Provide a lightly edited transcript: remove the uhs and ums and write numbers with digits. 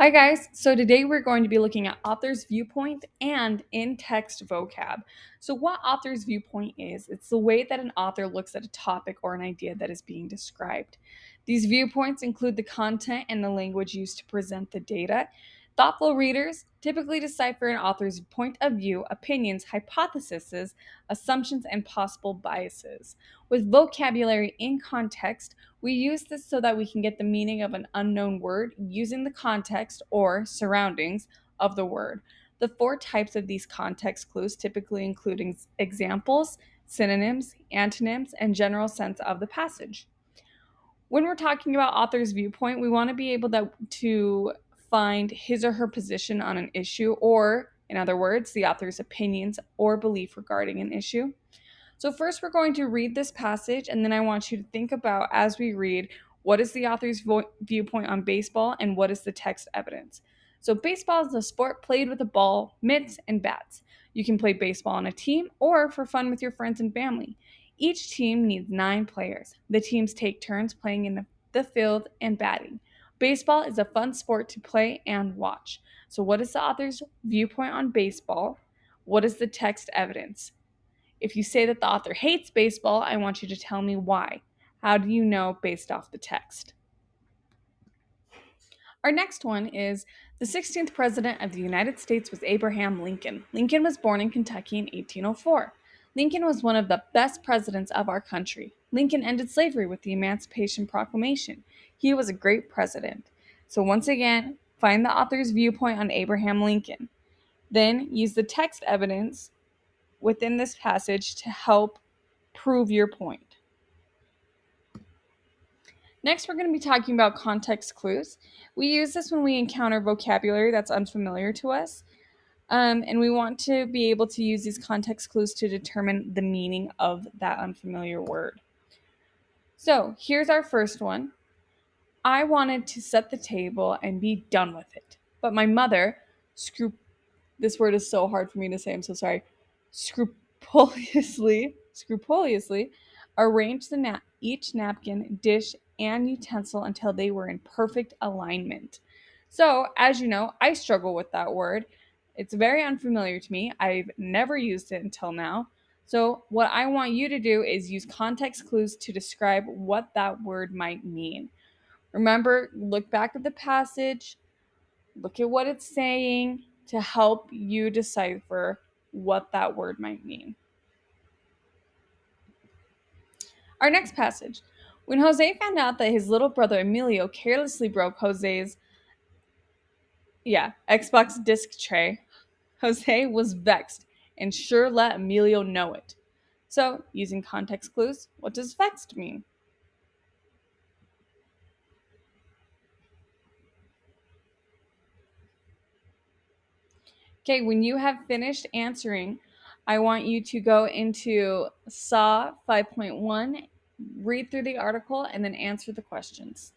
Hi guys, so today we're going to be looking at author's viewpoint and in-text vocab. So what author's viewpoint is, it's the way that an author looks at a topic or an idea that is being described. These viewpoints include the content and the language used to present the data. Thoughtful readers typically decipher an author's point of view, opinions, hypotheses, assumptions, and possible biases. With vocabulary in context, we use this so that we can get the meaning of an unknown word using the context or surroundings of the word. The four types of these context clues typically include examples, synonyms, antonyms, and general sense of the passage. When we're talking about author's viewpoint, we want to be able to find his or her position on an issue, or, in other words, the author's opinions or belief regarding an issue. So, first, we're going to read this passage, and then I want you to think about as we read what is the author's viewpoint on baseball and what is the text evidence. So, baseball is a sport played with a ball, mitts, and bats. You can play baseball on a team or for fun with your friends and family. Each team needs 9 players. The teams take turns playing in the field and batting. Baseball is a fun sport to play and watch. So, what is the author's viewpoint on baseball? What is the text evidence? If you say that the author hates baseball, I want you to tell me why. How do you know based off the text? Our next one is the 16th president of the United States was Abraham Lincoln. Lincoln was born in Kentucky in 1804. Lincoln was one of the best presidents of our country. Lincoln ended slavery with the Emancipation Proclamation. He was a great president. So, once again, find the author's viewpoint on Abraham Lincoln. Then use the text evidence within this passage to help prove your point. Next, we're going to be talking about context clues. We use this when we encounter vocabulary that's unfamiliar to us, and we want to be able to use these context clues to determine the meaning of that unfamiliar word. So, here's our first one. I wanted to set the table and be done with it, but my mother, this word is so hard for me to say, I'm so sorry, scrupulously arranged each napkin, dish, and utensil until they were in perfect alignment. So, as you know, I struggle with that word. It's very unfamiliar to me. I've never used it until now. So, what I want you to do is use context clues to describe what that word might mean. Remember, look back at the passage, look at what it's saying to help you decipher what that word might mean. Our next passage. When Jose found out that his little brother Emilio carelessly broke Jose's Xbox disc tray, Jose was vexed and sure let Emilio know it. So, using context clues, what does vexed mean? Okay, when you have finished answering, I want you to go into SAW 5.1, read through the article, and then answer the questions.